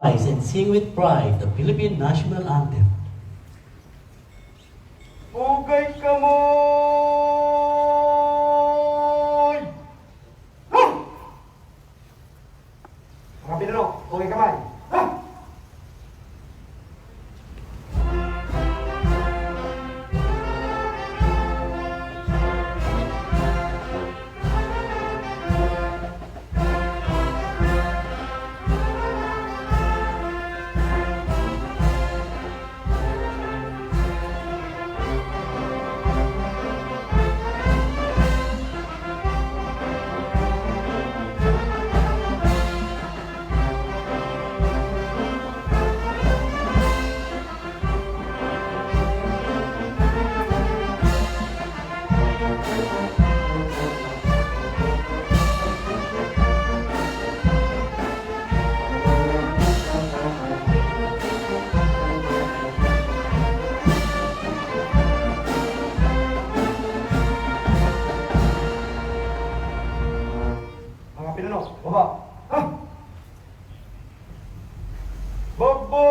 Rise and sing with pride the Philippine National Anthem. Pugay kamoy! Ha! Mga pinanok, pugay kamay! Ha! Mga pinanok, baba! Ha! Baba!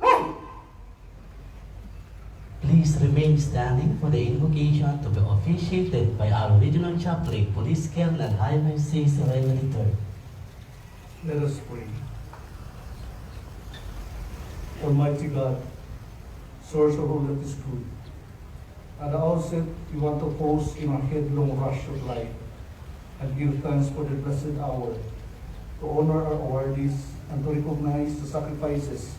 Ha! Please remain standing for the invocation to be officiated by our Regional Chaplain, Police Colonel Jaime C. Sereno III. Let us pray. Almighty God, source of all that is good, at the outset, we want to pause in our headlong rush of life and give thanks for the blessed hour to honor our awardees and to recognize the sacrifices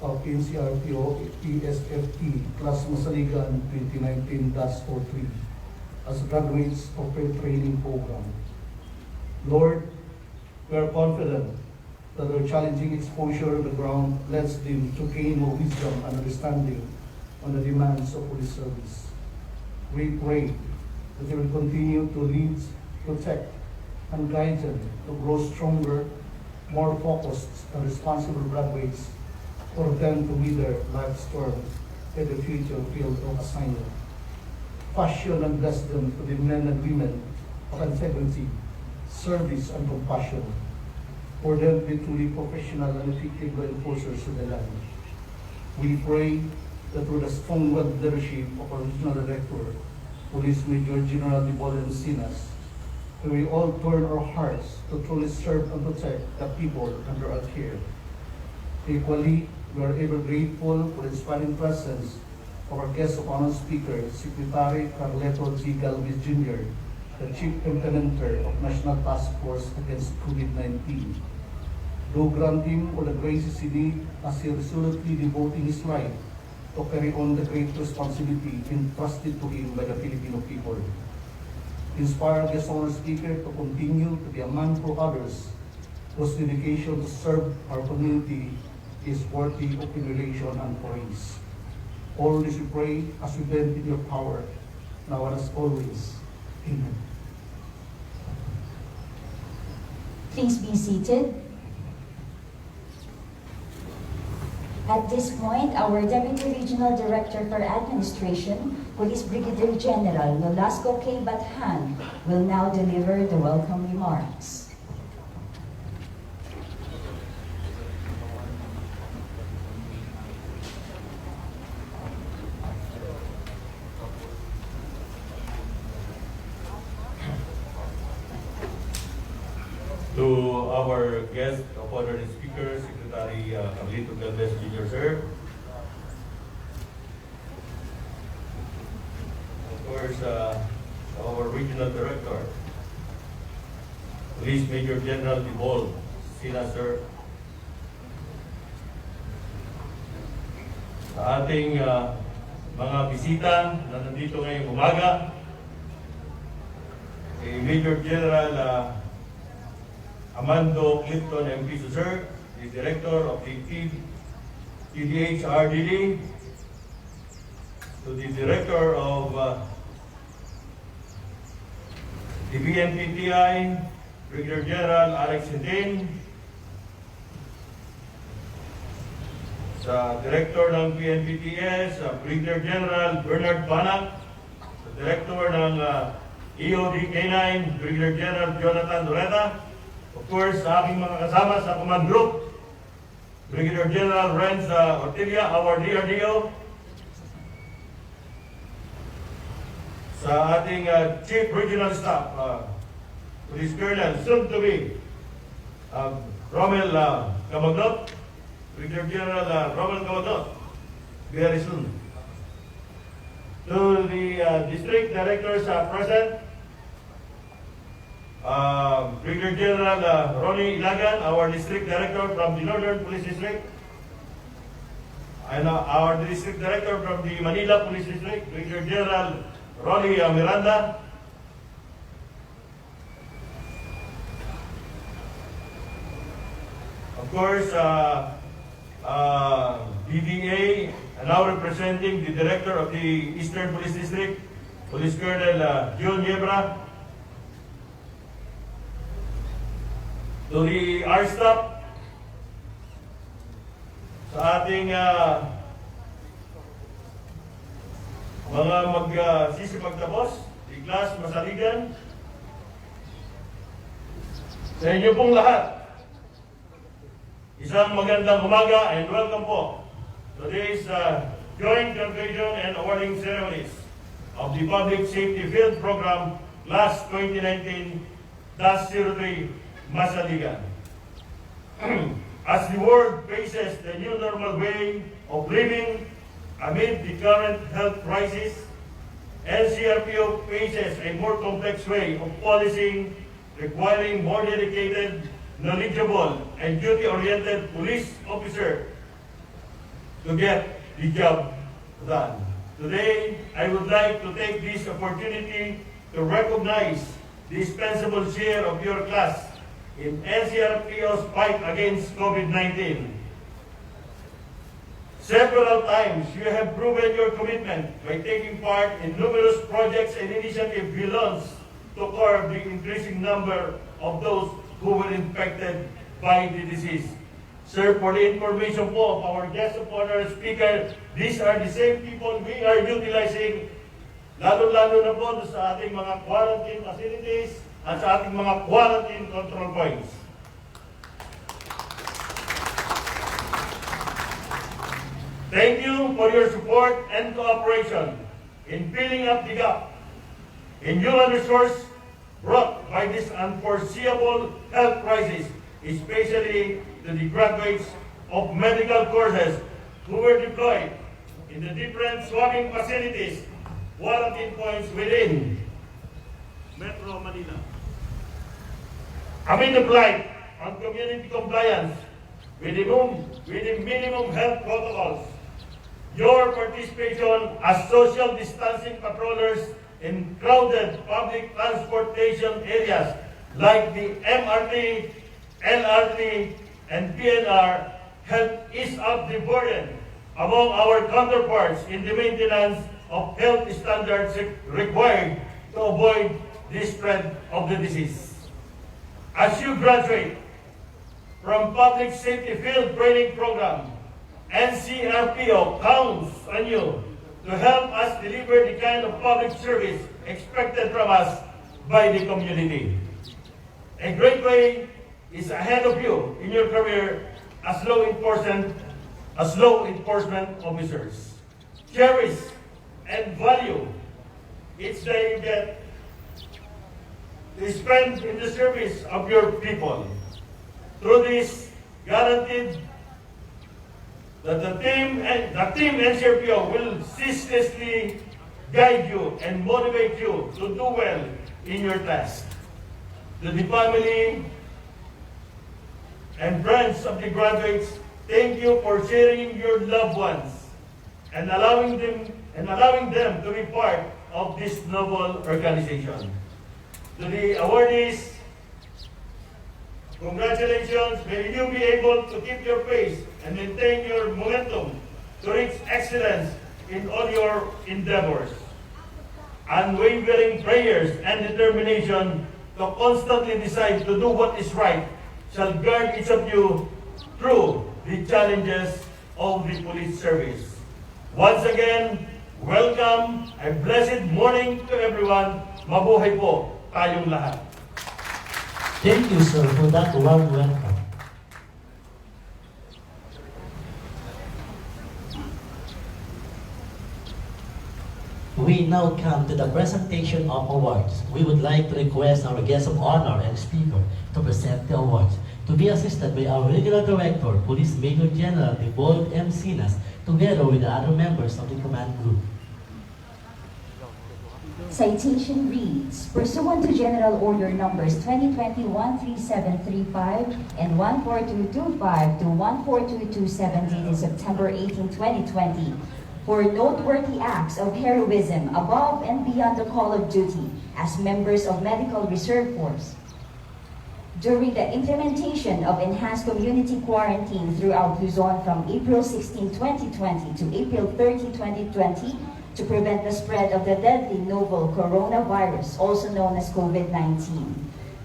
of NCRPO PSFT Class Masaligan 2019-03 as graduates of their training program. Lord, we are confident that their challenging exposure on the ground lets them to gain more wisdom and understanding on the demands of police service. We pray that they will continue to lead, protect, and guide them to grow stronger, more focused, and responsible graduates for them to weather life's storm in the future field of assignment. Fashion and bless them to be men and women of integrity, service, and compassion, for them to be truly professional and effective law enforcers of the land. We pray that through the strong-willed leadership of our Regional Director, Police Major General Dibol Encinas, we will all turn our hearts to truly serve and protect the people under our care. Equally, we are ever grateful for the inspiring presence of our guest of honor speaker, Secretary Carleto G. Galvez Jr., the Chief Implementer of National Task Force Against COVID-19. Do grant him all the graces he needs as he resolutely devoting his life to carry on the great responsibility entrusted to him by the Filipino people. Inspire guest honor speaker to continue to be a man for others whose dedication to serve our community is worthy of emulation and praise. All this we pray as we bend in your power, now and as always. Amen. Please be seated. At this point, our Deputy Regional Director for Administration, Police Brigadier General Nolasco K. Bathan, will now deliver the welcome remarks. To our guest of honor and speaker, Secretary Carlito Galvez Jr., sir. Of course, our regional director, Police Major General Dibol Encinas, sir. Sa ating mga bisita na nandito ngayong umaga, si Major General Amando Clifton MP. Sir, the Director of the TDH RDD, to the Director of the BNPTI, Brigadier General Alex Hintin, sa Director ng PNPTS, Brigadier General Bernard Banac, sa Director ng EOD K9, Brigadier General Jonathan Doreta, Of course, sa aking mga kasama sa command group, Brigadier General Renz Ortega, our DRDO, sa ating Chief Regional Staff, Police Colonel, soon to be Romel Camagnot, Brigadier General Romel Camagnot, very soon. To the district directors present, Brigadier General Ronnie Ilagan, our district director from the Northern Police District, and our district director from the Manila Police District, Brigadier General Ronnie Miranda. Of course, DDA, now representing the director of the Eastern Police District, Police Colonel John Yebra. To the R staff, sa ating mga magsisipagtapos, Iglas, Masaligan, sa inyo pong lahat, isang magandang umaga and welcome po to today's joint graduation and awarding ceremonies of the Public Safety Field Program Class 2019-03 Masaligan. As the world faces the new normal way of living amid the current health crisis, NCRPO faces a more complex way of policing, requiring more dedicated, knowledgeable, and duty-oriented police officer to get the job done. Today, I would like to take this opportunity to recognize the dispensable share of your class in NCRPO's fight against COVID-19. Several times, you have proven your commitment by taking part in numerous projects and initiatives launched to curb the increasing number of those who were infected by the disease. Sir, for the information po of our guest of honor speaker, these are the same people we are utilizing, lalo-lalo na po sa ating mga quarantine facilities at sa ating mga quarantine control points. Thank you for your support and cooperation in filling up the gap in human resource brought by this unforeseeable health crisis, especially to the graduates of medical courses who were deployed in the different swabbing facilities, quarantine points within Metro Manila. Amid the blight on community compliance with the minimum health protocols, your participation as social distancing patrollers in crowded public transportation areas like the MRT, LRT, and PNR help ease up the burden among our counterparts in the maintenance of health standards required to avoid the spread of the disease. As you graduate from Public Safety Field Training Program, NCRPO counts on you to help us deliver the kind of public service expected from us by the community. A great way is ahead of you in your career as law enforcement officers. Cherish and value each day you get to spend in the service of your people. Through this, guaranteed that the team NCRPO will ceaselessly guide you and motivate you to do well in your task. To the family and friends of the graduates, thank you for sharing your loved ones and allowing them to be part of this noble organization. To the awardees, congratulations. May you be able to keep your pace and maintain your momentum to reach excellence in all your endeavors. Unwavering prayers and determination to constantly decide to do what is right shall guard each of you through the challenges of the police service. Once again, welcome. A blessed morning to everyone. Mabuhay po tayong lahat. Thank you, sir, for that warm welcome. We now come to the presentation of awards. We would like to request our guest of honor and speaker to present the awards, to be assisted by our Regional Director, Police Major General Debold M. Sinas, together with the other members of the command group. Citation reads, pursuant to General Order Numbers 2020-13735 and 14225 to 14227 dated September 18, 2020, for noteworthy acts of heroism above and beyond the call of duty as members of Medical Reserve Force. During the implementation of enhanced community quarantine throughout Luzon from April 16, 2020 to April 30, 2020, to prevent the spread of the deadly novel coronavirus, also known as COVID-19.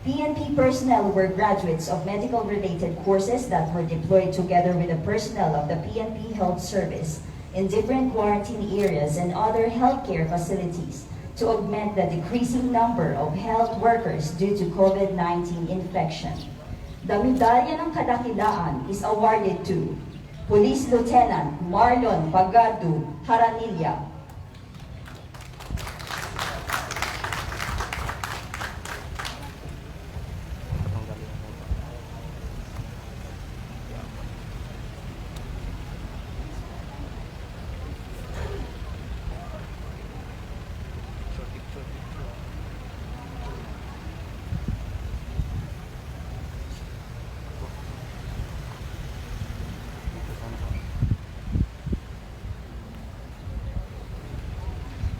PNP personnel were graduates of medical-related courses that were deployed together with the personnel of the PNP Health Service in different quarantine areas and other healthcare facilities to augment the decreasing number of health workers due to COVID-19 infection. The Medalya ng Kadakilaan is awarded to Police Lieutenant Marlon Pagado Haranilla.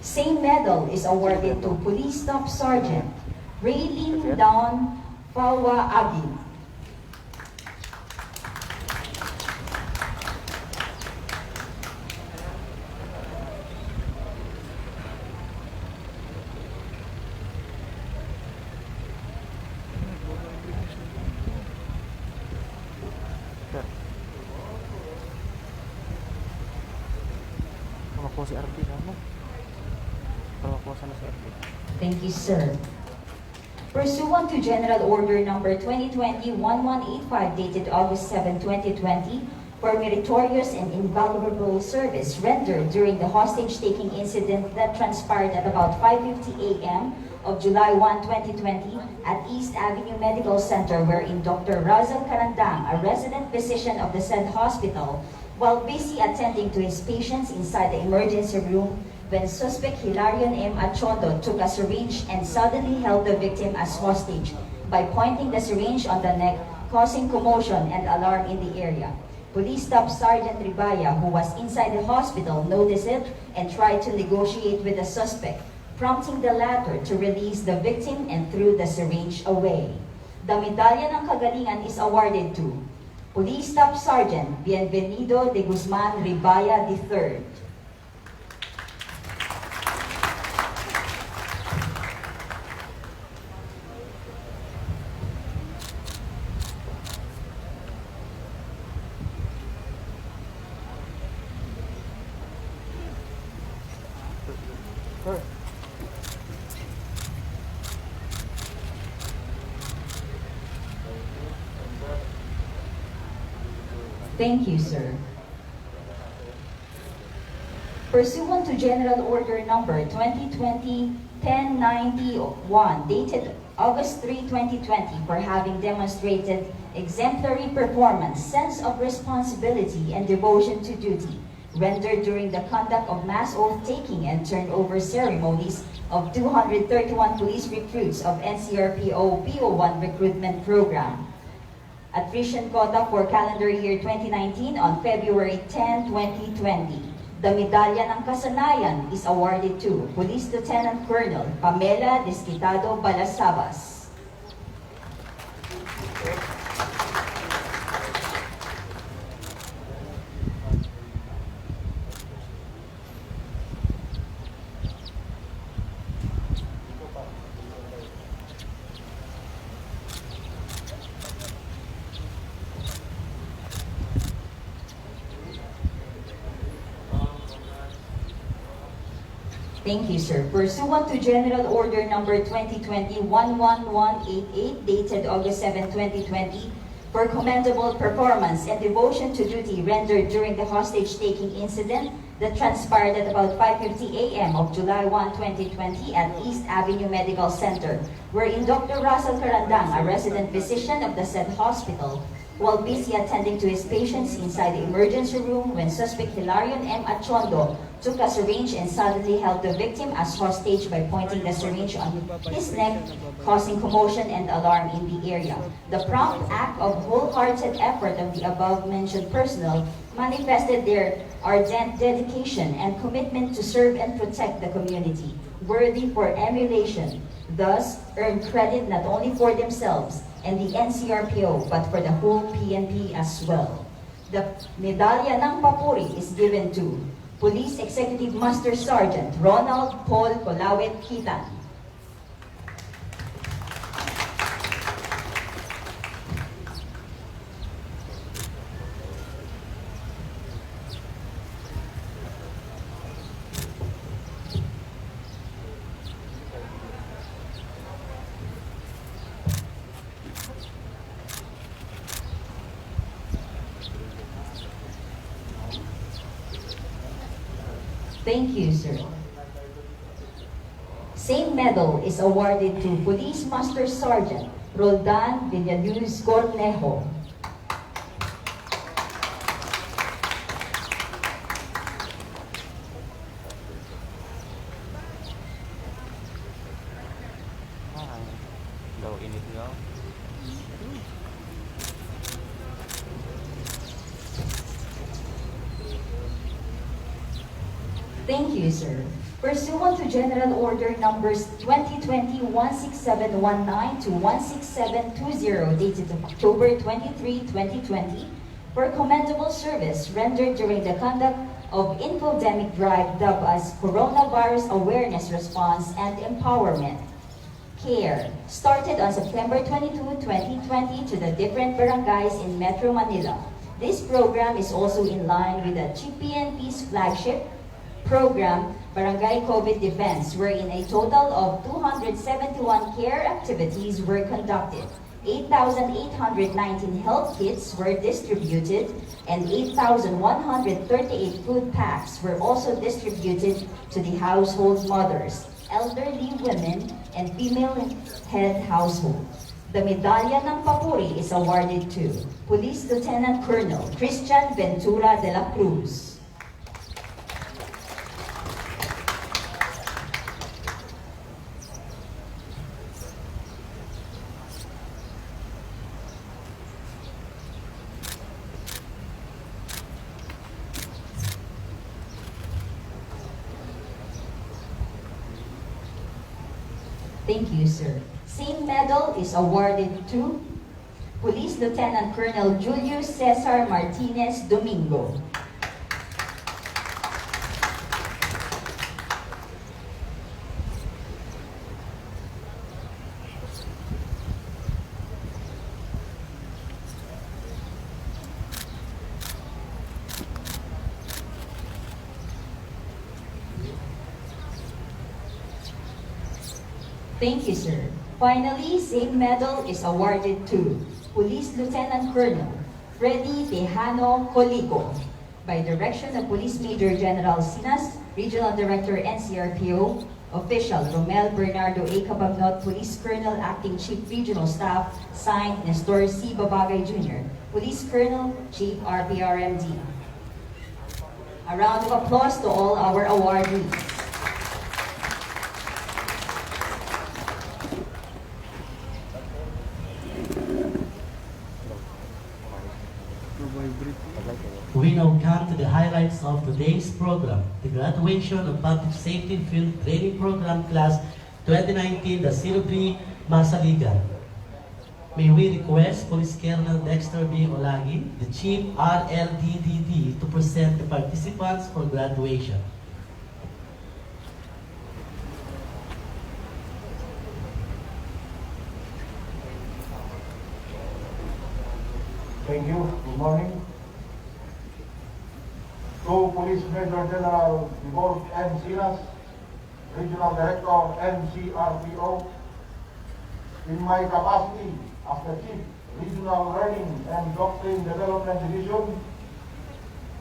Same medal is awarded to Police Staff Sergeant Raylene Dawn Fawa Agi. Tumakbo si RP na mo. Tumakbo sana si RP. Thank you, sir. Pursuant to General Order Number 2020-1185 dated August 7, 2020, for meritorious and invaluable service rendered during the hostage-taking incident that transpired at about 5:50 a.m. of July 1, 2020 at East Avenue Medical Center, wherein Dr. Razal Karandang, a resident physician of the said hospital, while busy attending to his patients inside the emergency room, when suspect Hilarion M. Achondo took a syringe and suddenly held the victim as hostage by pointing the syringe on the neck, causing commotion and alarm in the area. Police Staff Sergeant Ribaya, who was inside the hospital, noticed it and tried to negotiate with the suspect, prompting the latter to release the victim and threw the syringe away. The Medalya ng Kagalingan is awarded to Police Staff Sergeant Bienvenido de Guzman Ribaya III. Sir, Thank you, sir. Pursuant to General Order Number 2020-1091, dated August 3, 2020, for having demonstrated exemplary performance, sense of responsibility, and devotion to duty, rendered during the conduct of mass oath-taking and turnover ceremonies of 231 police recruits of NCRPO PO1 recruitment program. Attrition quota for calendar year 2019 on February 10, 2020. The Medalya ng Kasanayan is awarded to Police Lieutenant Colonel Pamela Desquitado Balasabas. Thank you, sir. Pursuant to General Order Number 2020-11188, dated August 7, 2020, for commendable performance and devotion to duty rendered during the hostage-taking incident that transpired at about 5:50 a.m. of July 1, 2020 at East Avenue Medical Center, wherein Dr. Russell Carandang, a resident physician of the said hospital, while busy attending to his patients inside the emergency room when suspect Hilarion M. Achondo took a syringe and suddenly held the victim as hostage by pointing the syringe on his neck, causing commotion and alarm in the area. The prompt act of wholehearted effort of the above-mentioned personnel manifested their ardent dedication and commitment to serve and protect the community, worthy for emulation, thus earned credit not only for themselves and the NCRPO, but for the whole PNP as well. The Medalya ng Papuri is given to Police Executive Master Sergeant Ronald Paul Colawet Kitan. Thank you, sir. Same medal is awarded to Police Master Sergeant Roldan Villaluz Cornejo. Daw init nga. Thank you, sir. Pursuant to General Order Numbers 2020-16719 to 16720, dated October 23, 2020, for commendable service rendered during the conduct of infodemic drive dubbed as Coronavirus Awareness Response and Empowerment. CARE, started on September 22, 2020 to the different barangays in Metro Manila. This program is also in line with the GPNP's flagship program, Barangay COVID Defense, wherein a total of 271 care activities were conducted. 8,819 health kits were distributed, and 8,138 food packs were also distributed to the household mothers, elderly women, and female head household. The Medalya ng Papuri is awarded to Police Lieutenant Colonel Christian Ventura de la Cruz. Thank you, sir. Same medal is awarded to Police Lieutenant Colonel Julius Cesar Martinez Domingo. Thank you, sir. Finally, same medal is awarded to Police Lieutenant Colonel Freddy Tejano Colico by direction of Police Major General Sinas, Regional Director NCRPO, Official Romel Bernardo A. Cabagnot, Police Colonel Acting Chief Regional Staff, signed Nestor C. Babagay Jr., Police Colonel Chief RPRMD. A round of applause to all our awardees. We now come to the highlights of today's program, the graduation of Public Safety Field Training Program Class 2019, the 03 Masaligan. May we request Police Colonel Dexter B. Olagi, the Chief RLDDD, to present the participants for graduation. Thank you. Good morning. To Police Major General Divol N. Silas, Regional Director, NCRPO. In my capacity as the Chief Regional Learning and Doctrine Development Division,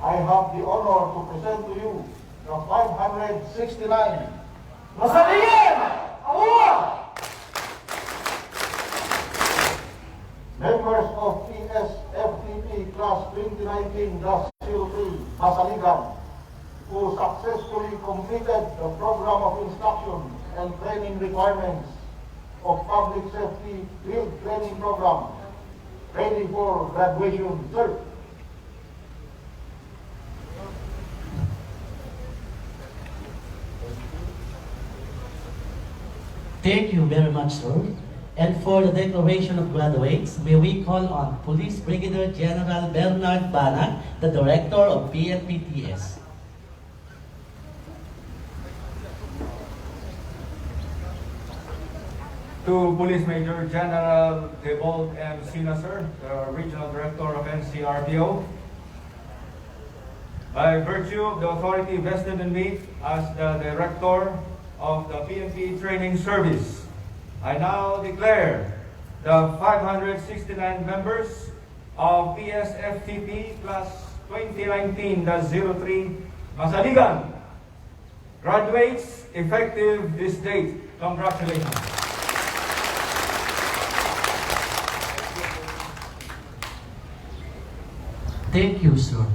I have the honor to present to you the 569 Masaligan Award! Members of PSFTP Class 2019-03 Masaligan, who successfully completed the program of instruction and training requirements of Public Safety Field Training Program, ready for graduation, sir. Thank you very much, sir. And for the declaration of graduates, may we call on Police Brigadier General Bernard Bana, the Director of PNPTS. To Police Major General Debold M. Sina, sir, the Regional Director of NCRPO. By virtue of the authority vested in me as the Director of the PNP Training Service, I now declare the 569 members of PSFTP Class 2019-03 Masaligan graduates effective this date. Congratulations. Thank you, sir.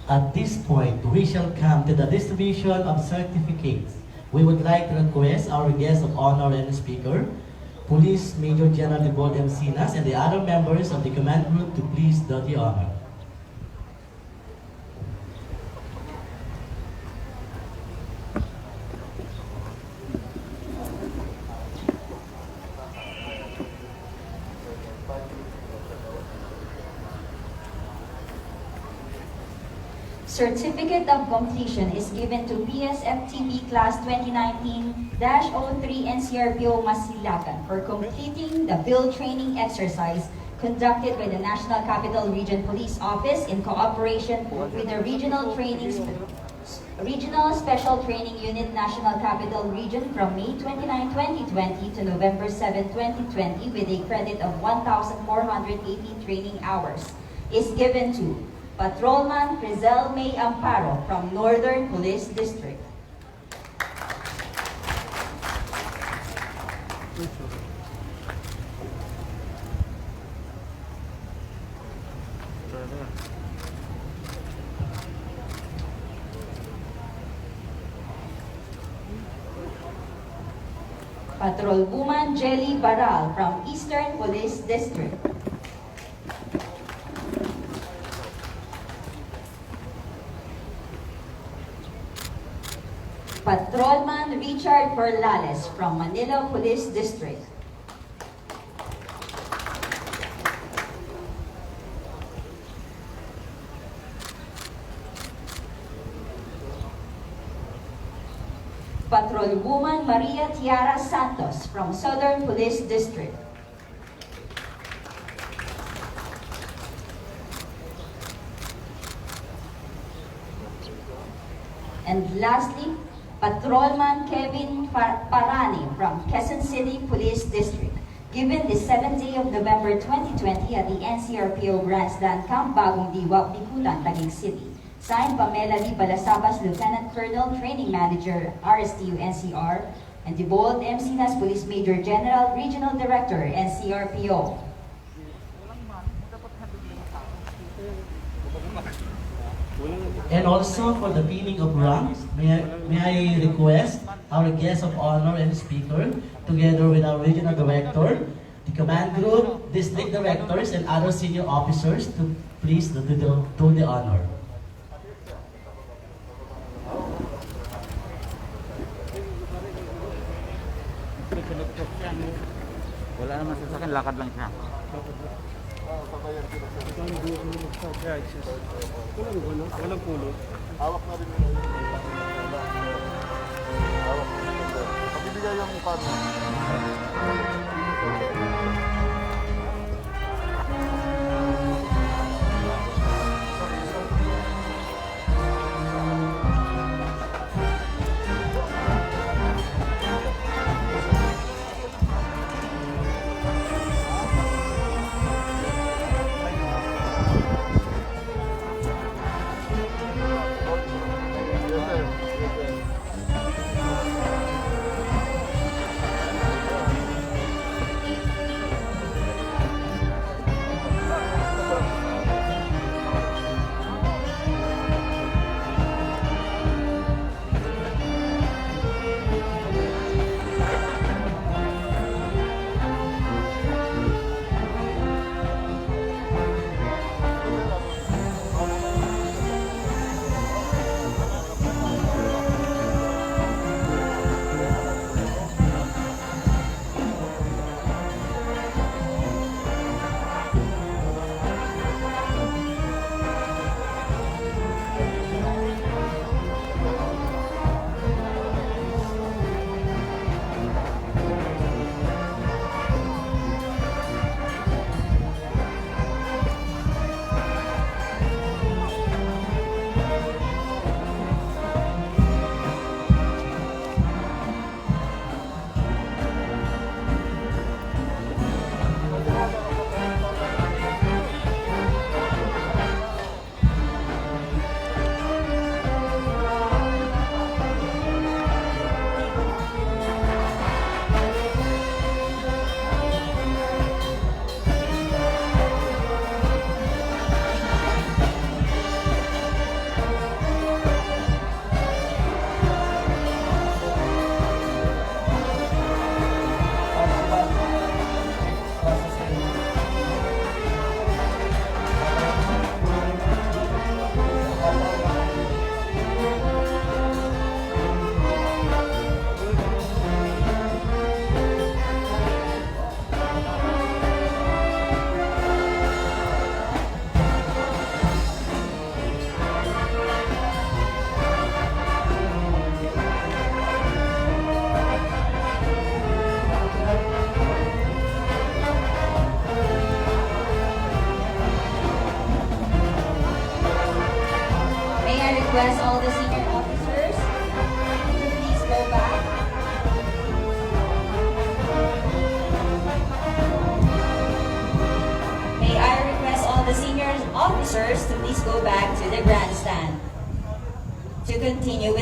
At this point, we shall come to the distribution of certificates. We would like to request our guest of honor and speaker, Police Major General Debold M. Sinas, and the other members of the command group to please do the honor. Certificate of completion is given to PSFTP Class 2019-03 NCRPO Masilacan for completing the field training exercise conducted by the National Capital Region Police Office in cooperation with the Regional Special Training Unit National Capital Region from May 29, 2020 to November 7, 2020 with a credit of 1,480 training hours is given to Patrolman Crizel May Amparo from Northern Police District. Patrolwoman Jelly Baral from Eastern Police District. Patrolman Richard Perlales from Manila Police District. Patrolwoman Maria Tiara Santos from Southern Police District. And lastly, Patrolman Kevin Parani from Quezon City Police District. Given the 7th day of November 2020 at the NCRPO Grandstand Camp Bagong Diwa, Bicutan, Taguig City. Signed, Pamela D. Balasabas, Lieutenant Colonel, Training Manager, RSTU NCR, and Debold M. Sinas, Police Major General, Regional Director, NCRPO. And also for the pinning of ranks, may I request our guest of honor and speaker, together with our regional director, the command group, district directors, and other senior officers to please do the honor. Wala naman sa akin, lakad lang siya. Walang pulo. Hawak na rin yun. Hawak na rin yun. Pabibigay yung paano.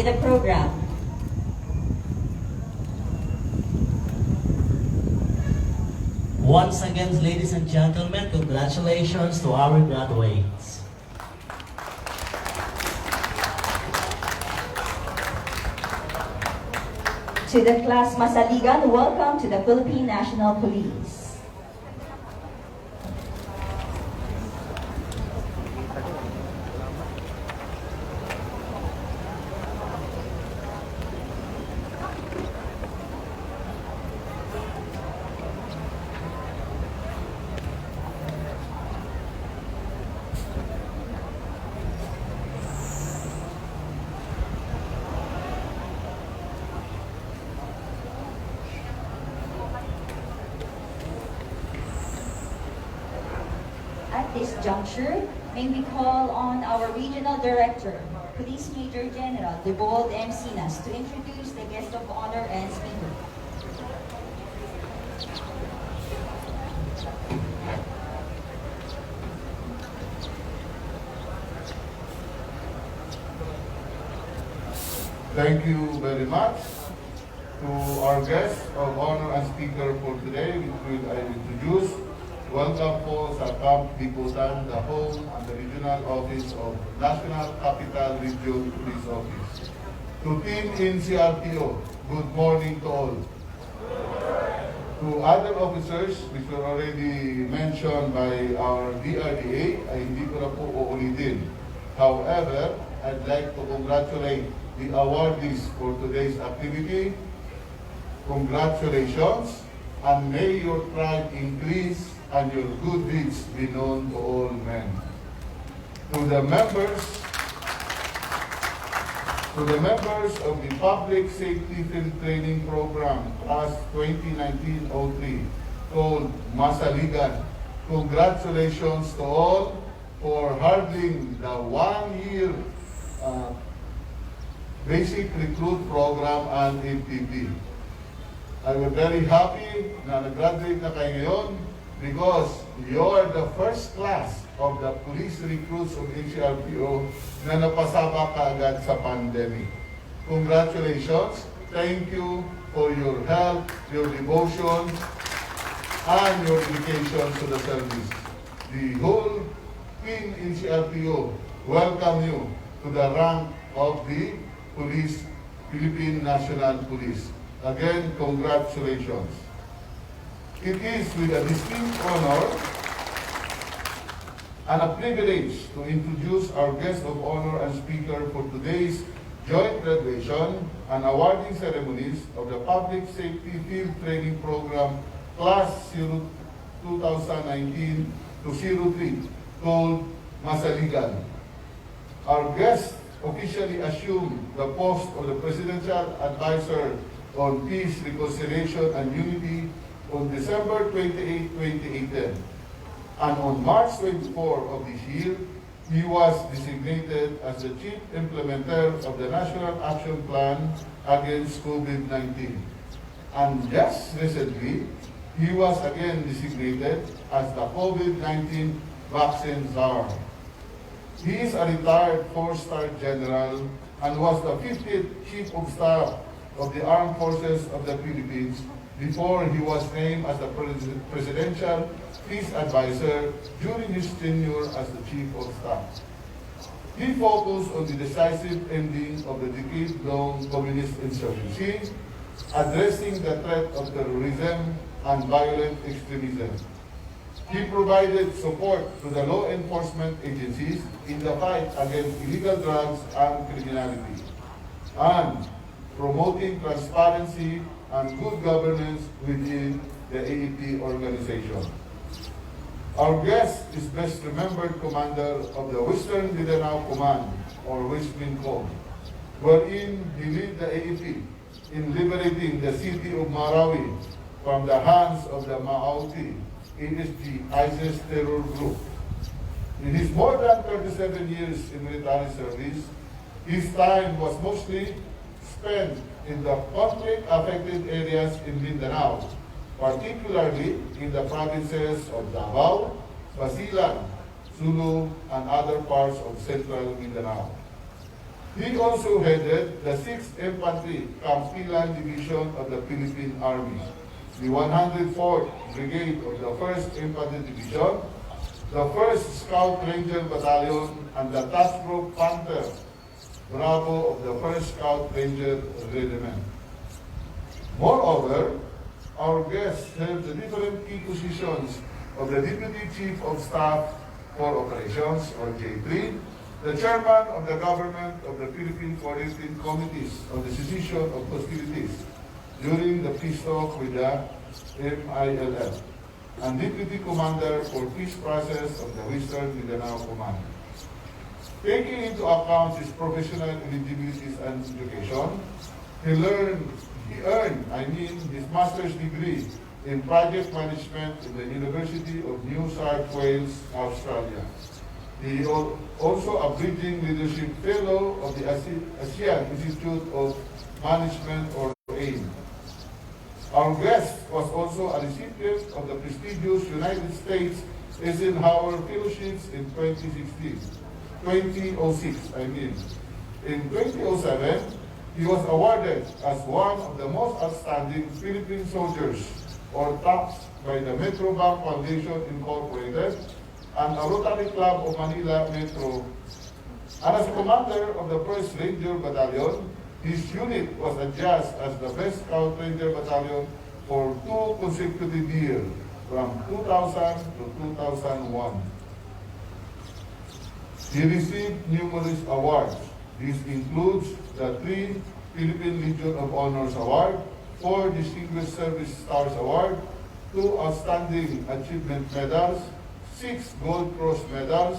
the program. Once again, ladies and gentlemen, congratulations to our graduates. To the class Masaligan, welcome to the Philippine National Police. At this juncture, may we call on our Regional Director, Police Major General Debold M. Sinas, to introduce the guest of honor and speaker. Thank you very much to our guest of honor and speaker for today, which I will introduce. Welcome po sa Camp Bicutan, the home and the regional office of National Capital Region Police Office. To team in CRPO, good morning to all. To other officers, which were already mentioned by our DRDA, ay hindi ko na po uulitin. However, I'd like to congratulate the awardees for today's activity. Congratulations, and may your pride increase and your good deeds be known to all men. To the members of the Public Safety Field Training Program, Class 2019-03, called Masaligan, congratulations to all for hurdling the one-year basic recruit program and MPP. I was very happy na nag-graduate na kayo ngayon because you're the first class of the police recruits of NCRPO na napasama kaagad sa pandemic. Congratulations. Thank you for your help, your devotion, and your dedication to the service. The whole team NCRPO welcome you to the rank of the Philippine National Police. Again, congratulations. It is with a distinct honor and a privilege to introduce our guest of honor and speaker for today's joint graduation and awarding ceremonies of the Public Safety Field Training Program Class 2019-03, called Masaligan. Our guest officially assumed the post of the Presidential Advisor on Peace, Reconciliation, and Unity on December 28, 2018. And on March 24 of this year, he was designated as the Chief Implementer of the National Action Plan against COVID-19. And just recently, he was again designated as the COVID-19 Vaccine Czar. He is a retired 4-star general and was the 50th Chief of Staff of the Armed Forces of the Philippines before he was named as the Presidential Peace Advisor during his tenure as the Chief of Staff. He focused on the decisive ending of the decade-long communist insurgency, addressing the threat of terrorism and violent extremism. He provided support to the law enforcement agencies in the fight against illegal drugs and criminality, and promoting transparency and good governance within the AEP organization. Our guest is best remembered commander of the Western Mindanao Command, or WestMinCom, wherein he led the AEP in liberating the city of Marawi from the hands of the Maauti ASG ISIS terror group. In his more than 37 years in military service, his time was mostly spent in the conflict-affected areas in Mindanao, particularly in the provinces of Davao, Basilan, Sulu, and other parts of central Mindanao. He also headed the 6th Infantry Kampilan Division of the Philippine Army, the 104th Brigade of the 1st Infantry Division, the 1st Scout Ranger Battalion, and the Task Group Panther Bravo of the 1st Scout Ranger Regiment. Moreover, our guests held the different key positions of the Deputy Chief of Staff for Operations, or J3, the Chairman of the Government of the Philippine Coordinating Committees on the Cessation of Hostilities during the peace talk with the MILF, and Deputy Commander for Peace Process of the Western Mindanao Command. Taking into account his professional eligibilities and education, he earned his master's degree in project management in the University of New South Wales, Australia. He is also a Bridging Leadership Fellow of the ASEAN Institute of Management, or AIM. Our guest was also a recipient of the prestigious United States Eisenhower Fellowships in 2006. In 2007, he was awarded as one of the most outstanding Philippine soldiers, or TOPS, by the Metrobank Foundation Incorporated and a Rotary Club of Manila Metro. And as commander of the 1st Ranger Battalion, his unit was adjudged as the Best Scout Ranger Battalion for 2 consecutive years, from 2000 to 2001. He received numerous awards. This includes the 3 Philippine Legion of Honors Award, 4 Distinguished Service Stars Award, 2 Outstanding Achievement Medals, 6 Gold Cross Medals,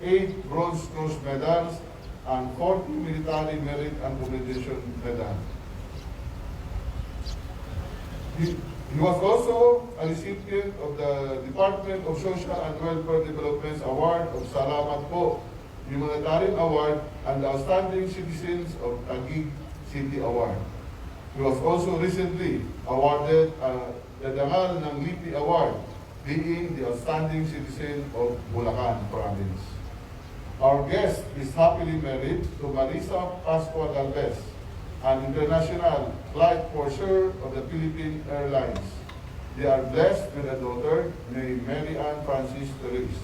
8 Bronze Cross Medals, and 40 Military Merit and Commendation Medals. He was also a recipient of the Department of Social and Welfare Development's Award of Salamat Po, Humanitarian Award, and the Outstanding Citizens of Taguig City Award. He was also recently awarded the Dangal ng Lipi Award, being the Outstanding Citizen of Bulacan Province. Our guest is happily married to Marisa Pascual Galvez, an international flight purser of the Philippine Airlines. They are blessed with a daughter named Mary Ann Francis Therese.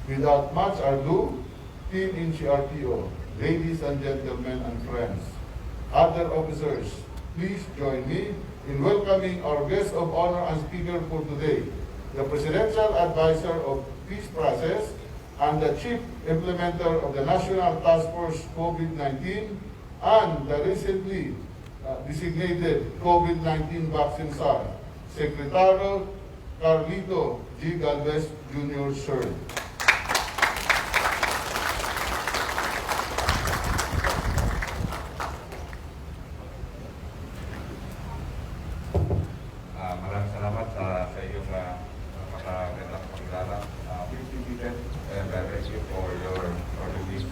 Without much ado, team in CRPO, ladies and gentlemen and friends, other officers, please join me in welcoming our guest of honor and speaker for today, the Presidential Advisor of Peace Process and the Chief Implementer of the National Task Force COVID-19 and the recently designated COVID-19 vaccine czar, Secretary Carlito G. Galvez Jr., sir. Maraming salamat sa iyong magandang pagkilala. Please be seated and I thank you for your leave.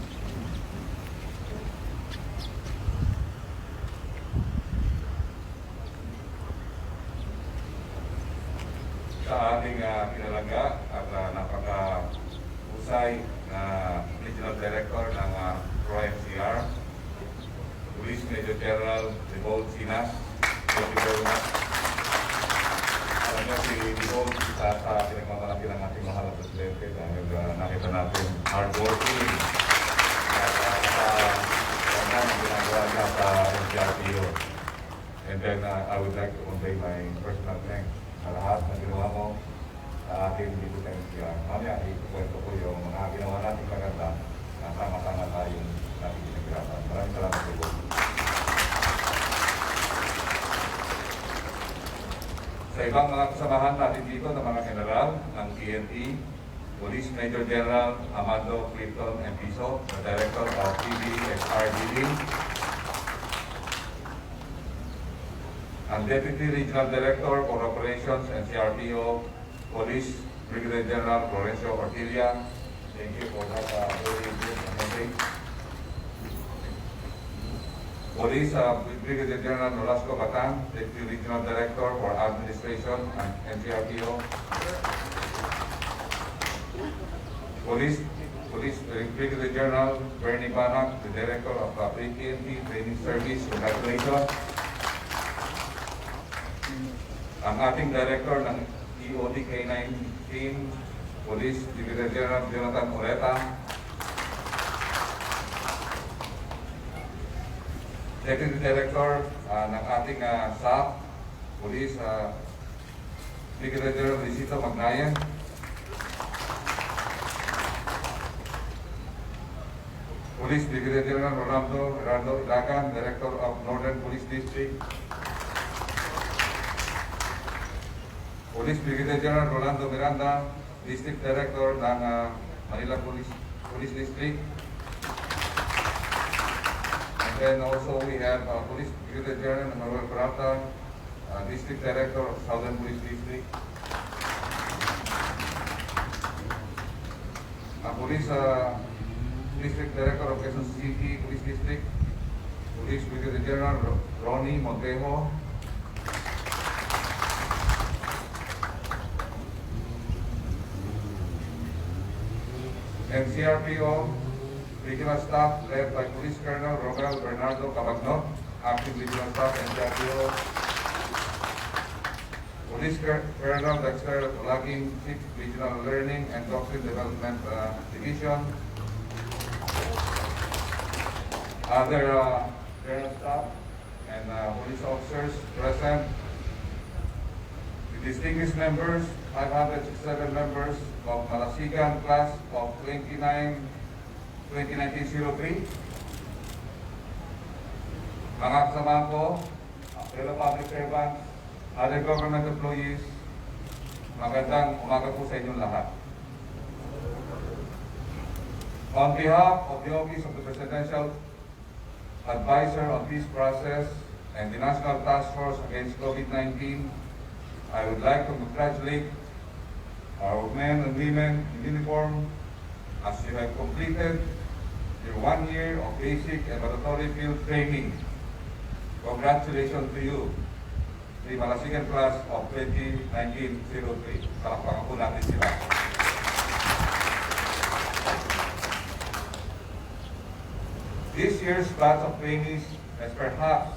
Sa ating pinalangga at napaka-usay na Regional Director ng PRO-NCR, Police Major General Debold Sinas. Thank you very much. Alam niyo, si Debold, isa sa pinagmamalaki ng ating mahal na Presidente dahil nakita natin hardworking at ganda ng ginagawa niya sa NCRPO. And then I would like to convey my personal thanks sa lahat na ginawa mo sa ating dito sa NCR. Mamaya, ikukwento ko yung mga ginawa natin kaganda na sama-sama tayong natin ginagirapan. Maraming salamat po. Sa ibang mga kasamahan natin dito ng mga general ng PNP, Police Major General Amado Clifton Empiso, the Director of PBXRDD, and Deputy Regional Director for Operations and CRPO, Police Brigadier General Florencio Ortilla. Thank you for that very good message. Police Brigadier General Nolasco Batang, Deputy Regional Director for Administration and CRPO. Police Police Brigadier General Bernie Banak, the Director of the PNP Training Service. Congratulations. Ang ating Director ng EOD K9 Team, Police Brigadier General Jonathan Oreta. Deputy Director ng ating SAP, Police Brigadier General Luisito Magnayan. Police Brigadier General Rolando Ilagan, Director of Northern Police District. Police Brigadier General Rolando Miranda, District Director ng Manila Police District. And then also we have Police Brigadier General Manuel Peralta, District Director of Southern Police District. Police District Director of Quezon City Police District, Police Brigadier General Ronnie Montejo, NCRPO Regional Staff led by Police Colonel Romel Bernardo Cabagnot, Acting Regional Staff NCRPO, Police Colonel Dexter Olaging, Chief Regional Learning and Doctrine Development Division, other general staff and police officers present, the distinguished members, 567 members of Malasigan class of 2019-03, mga kasama ko, fellow public servants, other government employees, magandang umaga po sa inyong lahat. On behalf of the Office of the Presidential Advisor on Peace Process and the National Task Force Against COVID-19, I would like to congratulate our men and women in uniform as you have completed your 1 year of basic and mandatory field training. Congratulations to you, the Malasigan class of 2019-03. Palakpakan po natin sila. This year's batch of trainees has perhaps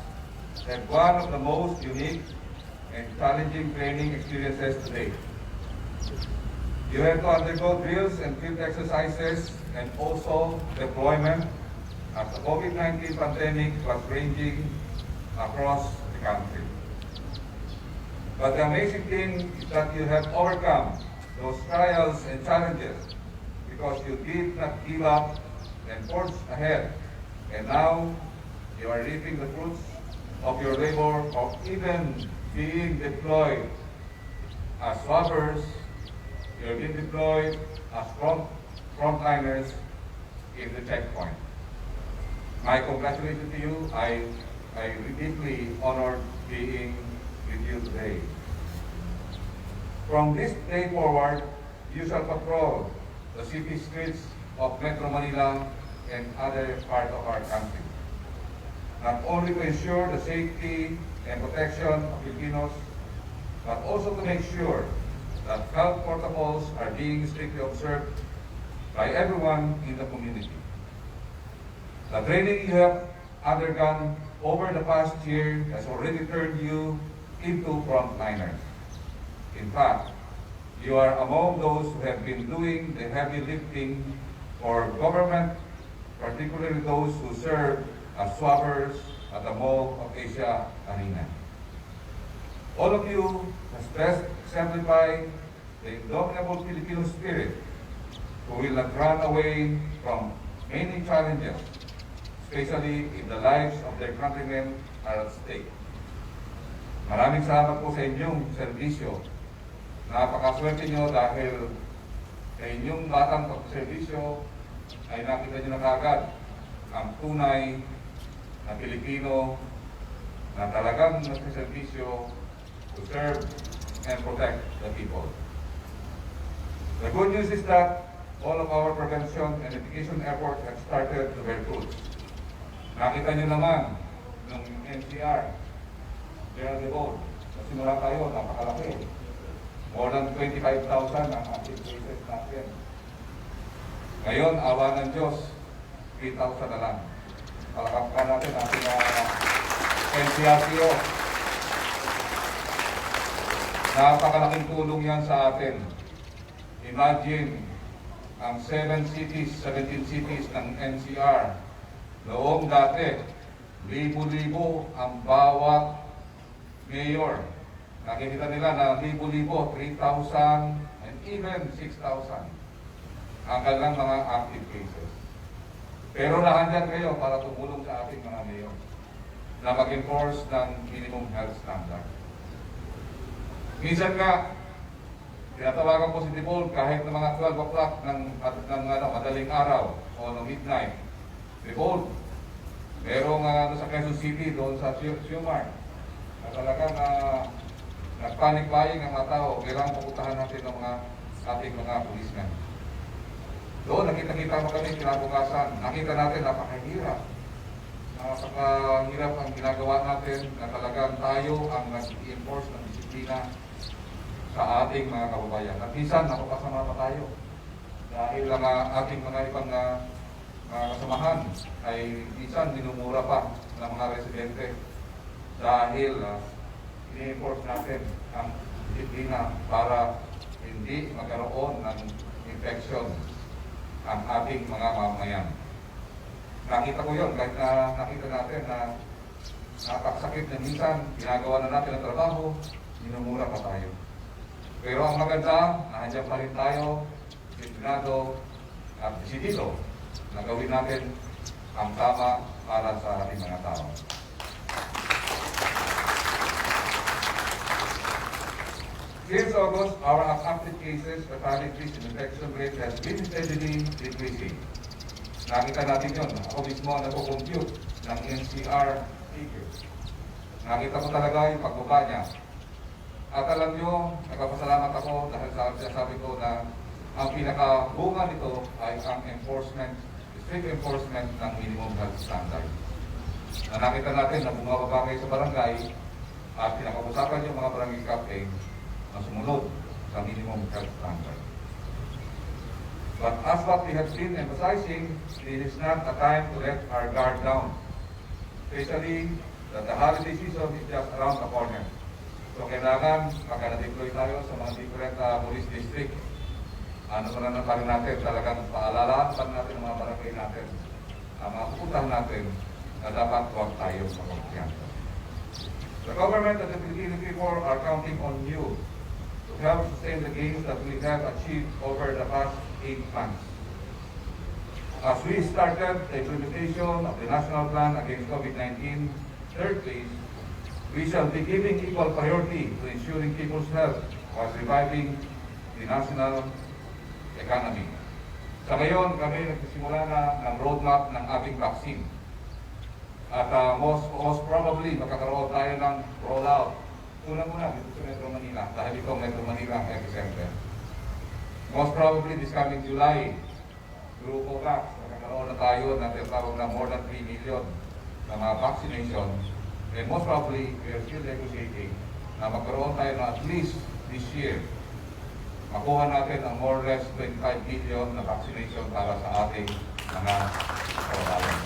had one of the most unique and challenging training experiences to date. You had to undergo drills and field exercises and also deployment as the COVID-19 pandemic was raging across the country. But the amazing thing is that you have overcome those trials and challenges because you did not give up and forged ahead. And now you are reaping the fruits of your labor of even being deployed as swabbers. You're being deployed as frontliners in the checkpoint. My congratulations to you. I deeply honored being with you today. From this day forward, you shall patrol the city streets of Metro Manila and other parts of our country, not only to ensure the safety and protection of Filipinos, but also to make sure that health protocols are being strictly observed by everyone in the community. The training you have undergone over the past year has already turned you into frontliners. In fact, you are among those who have been doing the heavy lifting for government, particularly those who serve as swabbers at the Mall of Asia Arena. All of you has best exemplify the indomitable Filipino spirit who will not run away from many challenges, especially if the lives of their countrymen are at stake. Maraming salamat po sa inyong serbisyo. Napakaswerte nyo dahil sa inyong batang pagservisyo ay nakita nyo na kagad ang tunay na Pilipino na talagang nagsiservisyo to serve and protect the people. The good news is that all of our prevention and education efforts have started to bear fruit. Nakita nyo naman ng NCR, General de Bode, nasimula tayo, napakalaki. More than 25,000 ang active cases natin. Ngayon, awa ng Diyos, 3,000 na lang. Palakapkan natin ating NCRPO. Napakalaking tulong yan sa atin. Imagine, ang 17 cities ng NCR, noong dati, libo-libo ang bawat mayor. Nakikita nila na libo-libo, 3,000 and even 6,000 ang kanilang mga active cases. Pero nahandyan kayo para tumulong sa ating mga mayor na mag-enforce ng minimum health standard. Minsan nga, tinatawagan po si Dipol kahit ng mga 12 o'clock ng madaling araw o ng midnight. Dipol, merong sa Quezon City, doon sa Siumar, na talagang nag-panic buying ang mga tao. Kailangan pupuntahan natin ng ating mga policemen. Doon, nakita-kita mo kami kinabukasan. Nakita natin, napakahirap. Napakahirap ang ginagawa natin na talagang tayo ang nag-i-enforce ng disiplina sa ating mga kababayan. At minsan, napapasama pa tayo. Dahil ang ating mga ibang mga kasamahan ay minsan minumura pa ng mga residente. Dahil i-enforce natin ang disiplina para hindi magkaroon ng infection ang ating mga mamamayan. Nakita ko yun, kahit na nakita natin na napakasakit na minsan, ginagawa na natin ang trabaho, minumura pa tayo. Pero ang maganda, nandiyan pa rin tayo, disiplinado at desidido na gawin natin ang tama para sa ating mga tao. Since August, our active cases, fatalities, and infection rate has been steadily decreasing. Nakita natin yun. Ako mismo ang nag-compute ng NCR figures. Nakita ko talaga yung pagbaba niya. At alam nyo, nagpapasalamat ako dahil sabi ko na ang pinakabunga nito ay ang enforcement, strict enforcement ng minimum health standard. Na nakita natin na bumababa kayo sa barangay at pinakausapan yung mga barangay captain na sumunod sa minimum health standard. But as what we have been emphasizing, it is not a time to let our guard down. Especially that the holiday season is just around the corner. So kailangan, pagka na-deploy tayo sa mga different police district, ano na pa rin natin, talagang paalalaan pa natin ang mga barangay natin, ang mga pupuntahan natin, na dapat huwag tayo sa kumpiyansa. The government and the Philippine people are counting on you to help sustain the gains that we have achieved over the past 8 months. As we started the implementation of the National Plan Against COVID-19, third phase, we shall be giving equal priority to ensuring people's health while reviving the national economy. Sa ngayon, kami nagsisimula na ng roadmap ng ating vaccine. At most probably, magkakaroon tayo ng rollout. Una-una dito sa Metro Manila, dahil ito Metro Manila ang epicenter. Most probably this coming July, through COVAX, magkakaroon na tayo na tinatawag na more than 3 million na mga vaccination. And most probably, we are still negotiating na magkaroon tayo na at least this year, makuha natin ang more or less 25 million na vaccination para sa ating mga kababayan.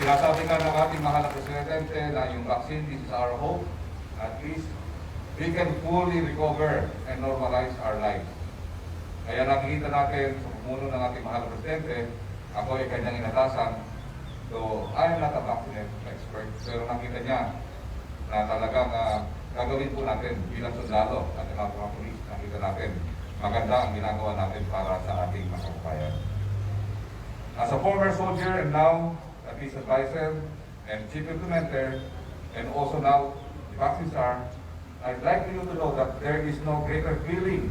Sinasabi nga ng ating mahal na Presidente na yung vaccine, this is our hope. At least, we can fully recover and normalize our lives. Kaya nakikita natin sa pumuno ng ating mahal na Presidente, ako ay kanyang inatasan. So, I am not a vaccinate expert, pero nakita niya na talagang gagawin po natin bilang sundalo at mga pulis. Nakita natin maganda ang ginagawa natin para sa ating mga kababayan. As a former soldier and now a peace advisor and chief implementer, and also now the vaccine czar, I'd like you to know that there is no greater feeling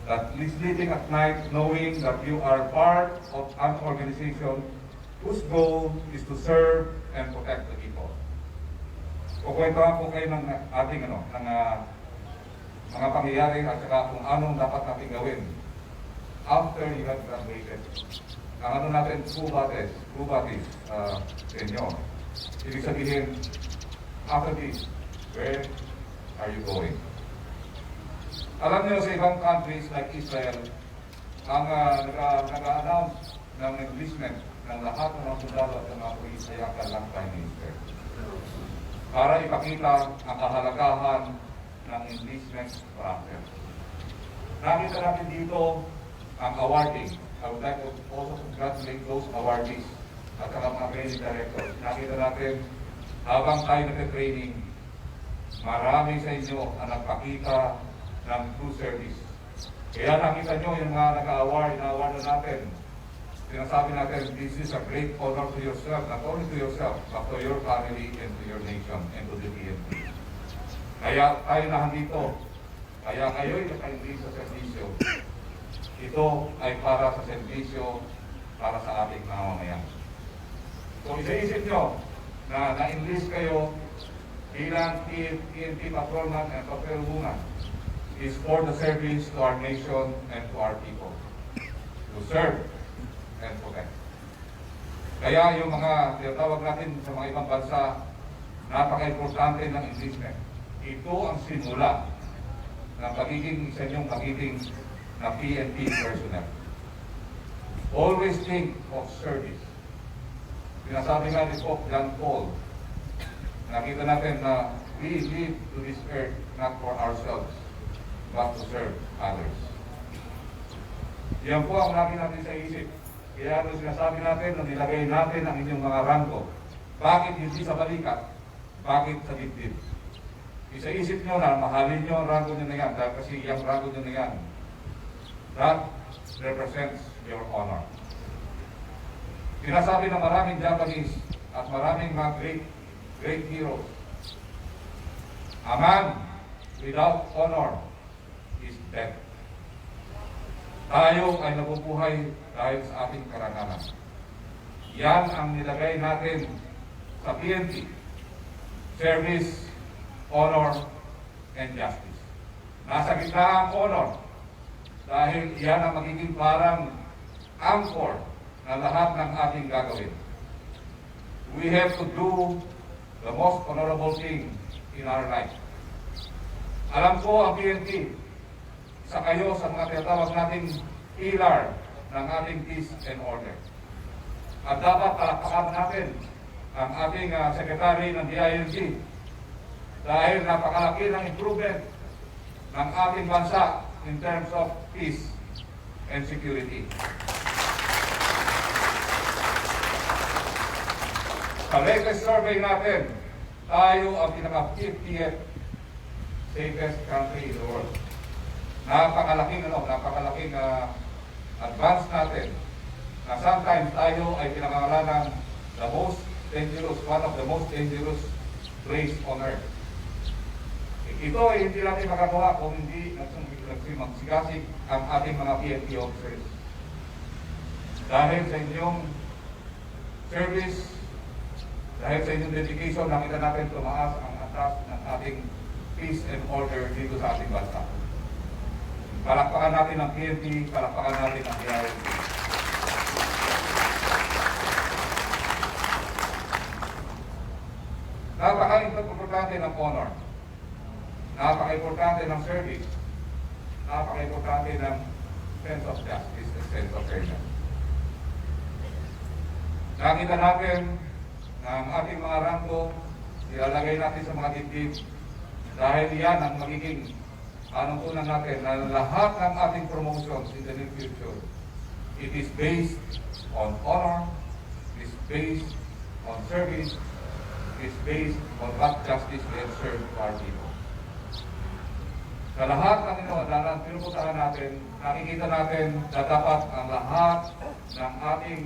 that sleeping at night knowing that you are part of an organization whose goal is to serve and protect the people. Kukwentuhan po kayo ng ating mga pangyayari at saka kung anong dapat natin gawin after you have graduated. Ang ano natin, kubatis sa inyo. Ibig sabihin, after this, where are you going? Alam niyo sa ibang countries like Israel, ang nag-announce ng enlistment ng lahat ng mga sundalo at ng mga pulis ay ang kanilang Prime Minister. Para ipakita ang kahalagahan ng enlistment process. Nakita natin dito ang awarding. I would like to also congratulate those awardees at saka mga training directors. Nakita natin habang tayo nag-training, marami sa inyo ang nagpakita ng true service. Kaya nakita nyo yung mga nag-award, na-award na natin. Sinasabi natin, this is a great honor to yourself, not only to yourself, but to your family and to your nation and to the PNP. Kaya tayo nandito. Kaya kayo'y nakaindi sa servisyo. Ito ay para sa servisyo, para sa ating mamamayan. So isa-isip nyo na na-enlist kayo bilang PNP patrolman and patrolwoman is for the service to our nation and to our people. To serve and protect. Kaya yung mga tinatawag natin sa mga ibang bansa, napaka-importante ng enlistment. Ito ang simula ng pagiging isa niyong pagiging na PNP personnel. Always think of service. Sinasabi nga ni Pope John Paul, nakita natin na we live to this earth not for ourselves, but to serve others. Yan po ang lagi natin sa isip. Kaya ito sinasabi natin na nilagay natin ang inyong mga rangko. Bakit hindi sa balikat? Bakit sa dibdib? Isa-isip nyo na mahalin nyo ang rangko nyo na yan dahil kasi yung rangko nyo na yan, that represents your honor. Sinasabi ng maraming Japanese at maraming mga great heroes, a man without honor is dead. Tayo ay nabubuhay dahil sa ating karangalan. Yan ang nilagay natin sa PNP. Service, honor, and justice. Nasa gitna ang honor dahil yan ang magiging parang anchor na lahat ng ating gagawin. We have to do the most honorable thing in our life. Alam ko ang PNP, sa kayo sa mga tinatawag nating pillar ng ating peace and order. At dapat palakpakan natin ang ating secretary ng DILG dahil napakalaki ng improvement ng ating bansa in terms of peace and security. Sa latest survey natin, tayo ang pinaka-50th safest country in the world. Napakalaking advance natin na sometimes tayo ay pinangangalanan the most dangerous, one of the most dangerous place on earth. Ito ay hindi natin magagawa kung hindi magsigasig ang ating mga PNP officers. Dahil sa inyong service, dahil sa inyong dedication, nakita natin tumaas ang atas ng ating peace and order dito sa ating bansa. Palakpakan natin ang PNP, palakpakan natin ang DILG. Napaka-importante ng honor. Napaka-importante ng service. Napaka-importante ng sense of justice and sense of fairness. Nakita natin na ang ating mga rangko, ilalagay natin sa mga dibdib dahil yan ang magiging anong natin na lahat ng ating promotions in the near future, it is based on honor, it is based on service, it is based on what justice we have served to our people. Sa lahat ng pinupuntahan natin, nakikita natin na dapat ang lahat ng ating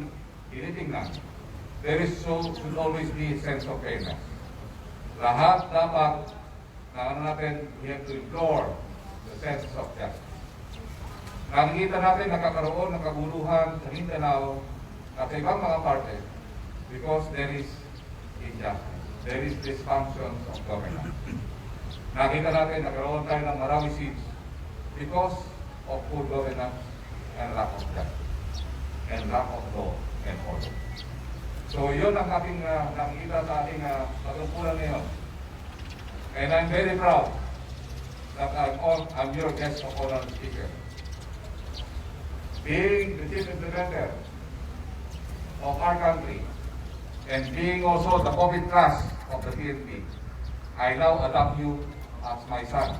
tinitingnan, should always be a sense of fairness. Lahat dapat natin, we have to implore the sense of justice. Nakikita natin nakakaroon ng kaguluhan sa Mindanao at sa ibang mga parte because there is injustice. There is dysfunction of governance. Nakita natin nagkaroon tayo ng marami seats because of poor governance and lack of justice and lack of law and order. So yun ang ating nakikita sa ating pagkukulan ngayon. And I'm very proud that I'm your guest of honor speaker. being the chief implementer of our country, and being also the COVID class of the PNP, I now adopt you as my son.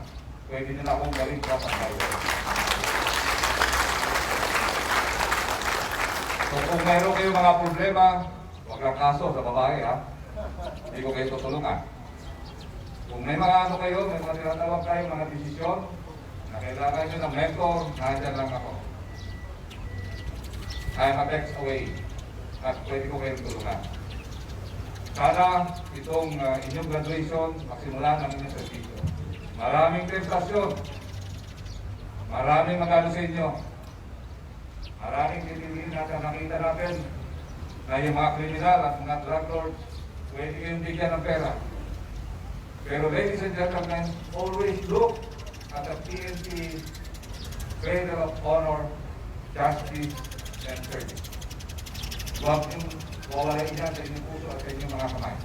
Pwede nila akong gawin class advisor. So kung mayroon kayong mga problema, huwag lang kaso sa babae ha. Hindi ko kayo tutulungan. Kung may mga ano kayo, may mga tinatawag kayo, mga desisyon, na kailangan nyo ng mentor, nandiyan lang ako. I'm a text away at pwede ko kayong tulungan. Sana itong inyong graduation, magsimulan ng inyong servisyo. Maraming temptasyon, maraming magano sa inyo, maraming titingin natin nakita natin na yung mga kriminal at mga drug lords, pwede kayong bigyan ng pera. Pero ladies and gentlemen, always look at the PNP cradle of honor, justice, and service. Huwag yung wawalain yan sa inyong puso at sa inyong mga kamay.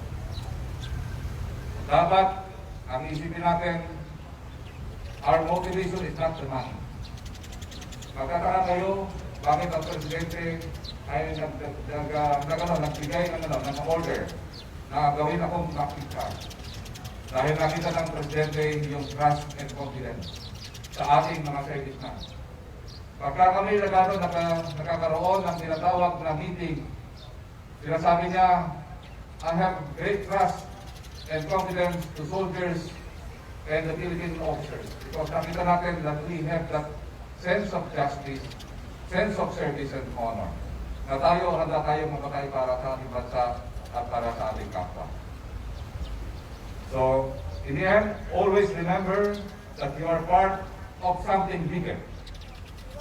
Dapat, ang isipin natin, our motivation is not the money. Magkataka kayo, bakit ang presidente ay nagbigay ng order na gawin akong acting charge. Dahil nakita ng presidente yung trust and confidence sa ating mga servicemen. Pagka kami nakakaroon ng tinatawag na meeting, sinasabi niya, I have great trust and confidence to soldiers and the Philippine officers. Because nakita natin that we have that sense of justice, sense of service and honor. Na tayo, handa tayong mamatay para sa ating bansa at para sa ating kapwa. So, in the end, always remember that you are part of something bigger.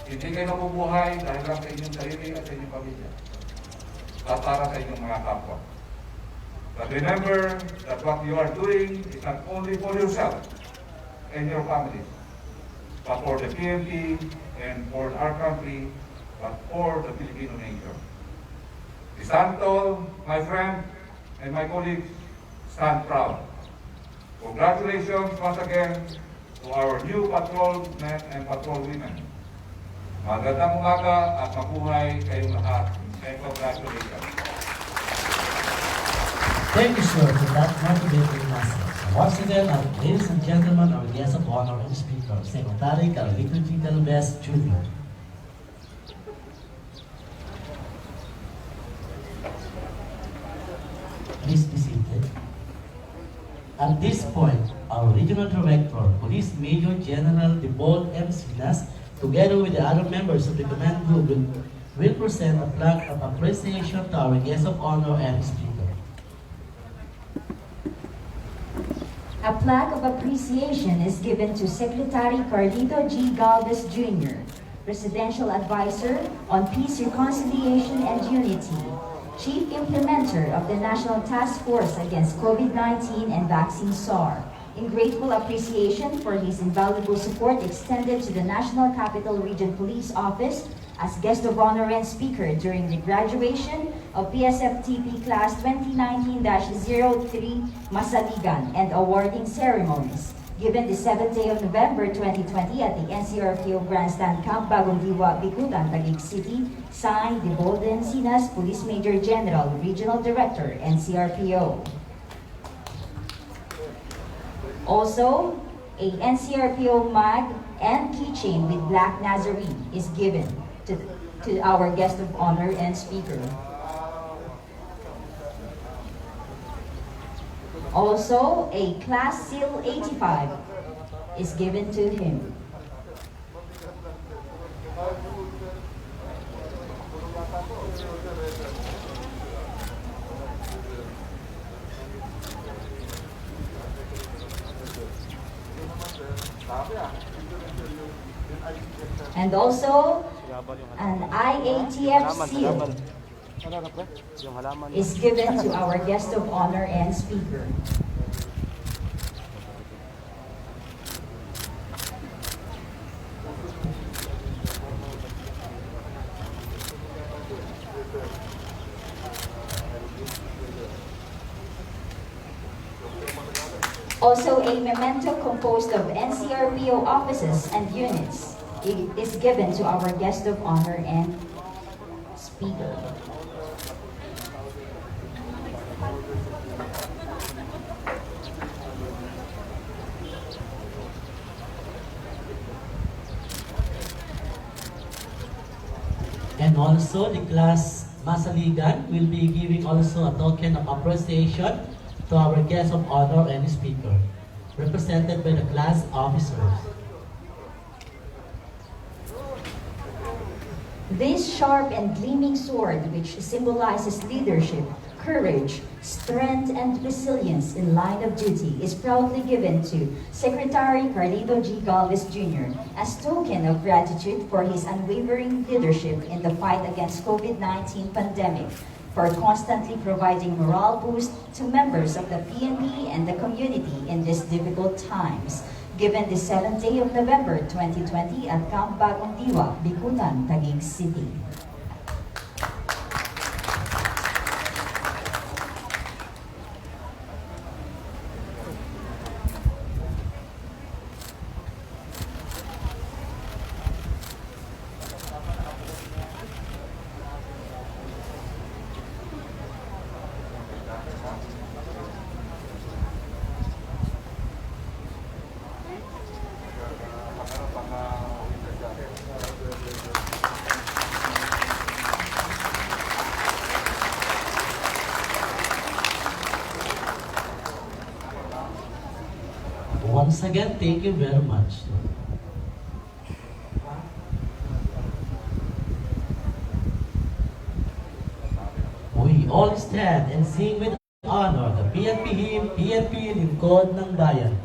Hindi kayo nabubuhay dahil lang sa inyong sarili at sa inyong pamilya. At para sa inyong mga kapwa. But remember that what you are doing is not only for yourself and your family, but for the PNP and for our country, but for the Filipino nation. Stand tall, my friend and my colleagues, stand proud. Congratulations once again to our new patrolmen and patrolwomen. Magandang umaga at mabuhay kayong lahat. And congratulations. Thank you, sir, for that motivating message. Once again, ladies and gentlemen, our guest of honor and speaker, Secretary Carlito G. Galvez Jr. Please be seated. At this point, our Regional Director, Police Major General Debol M. Sinas, together with the other members of the command group, will present a plaque of appreciation to our guest of honor and speaker. A plaque of appreciation is given to Secretary Carlito G. Galvez Jr., Presidential Advisor on Peace, Reconciliation, and Unity, Chief Implementer of the National Task Force Against COVID-19 and Vaccine SAR, in grateful appreciation for his invaluable support extended to the National Capital Region Police Office as guest of honor and speaker during the graduation of PSFTP Class 2019-03 Masaligan and awarding ceremonies given the 7th day of November 2020 at the NCRPO Grandstand Camp Bagong Diwa, Bicutan, Taguig City, signed Debol M. Sinas, Police Major General, Regional Director, NCRPO. Also, a NCRPO mag and keychain with Black Nazarene is given to our guest of honor and speaker. Also, a Class Seal 85 is given to him. And also, an IATF seal is given to our guest of honor and speaker. Also, a memento composed of NCRPO offices and units is given to our guest of honor and speaker. And also the class Masaligan will be giving also a token of appreciation to our guest of honor and speaker, represented by the class officers. This sharp and gleaming sword, which symbolizes leadership, courage, strength, and resilience in line of duty, is proudly given to Secretary Carlito G. Galvez Jr. as token of gratitude for his unwavering leadership in the fight against COVID-19 pandemic, for constantly providing morale boost to members of the PNP and the community in these difficult times. Given the 7th day of November 2020 at Camp Bagong Diwa, Bicutan, Taguig City. Once again, thank you very much. We all stand and sing with honor the PNP hymn, PNP Lingkod ng Bayan.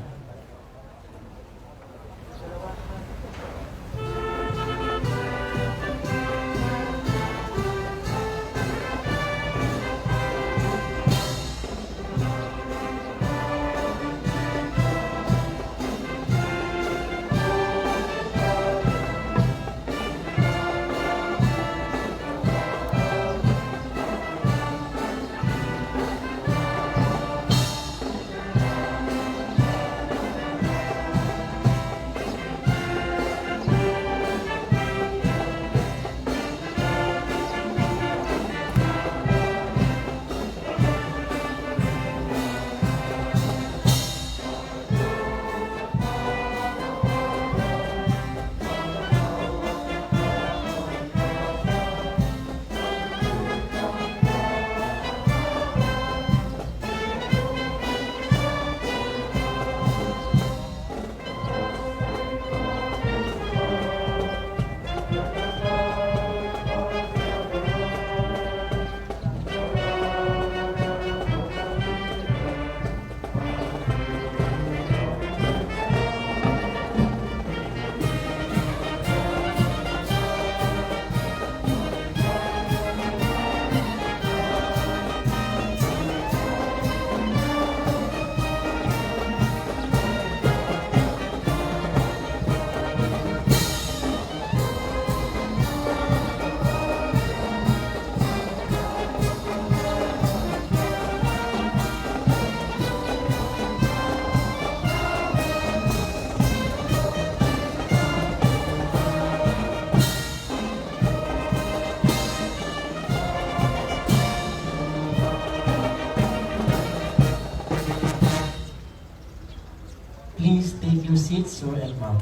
Please take your seats, sir and ma'am.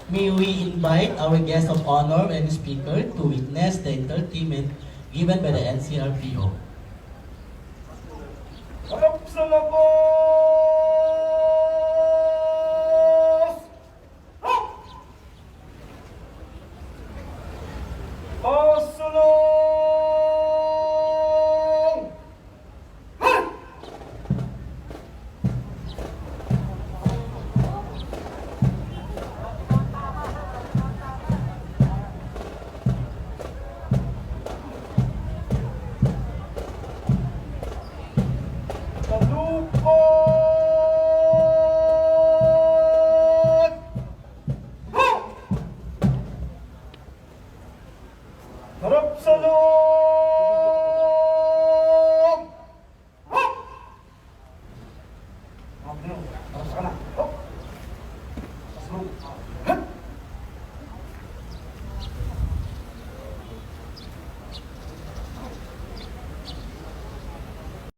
May we invite our guest of honor and speaker to witness the entertainment given by the NCRPO. Harap sa labas! Hop! Pasulong! Ha! Kalupot! Ha! Harap sa loob! Ha! Harap sa kanan. Hop!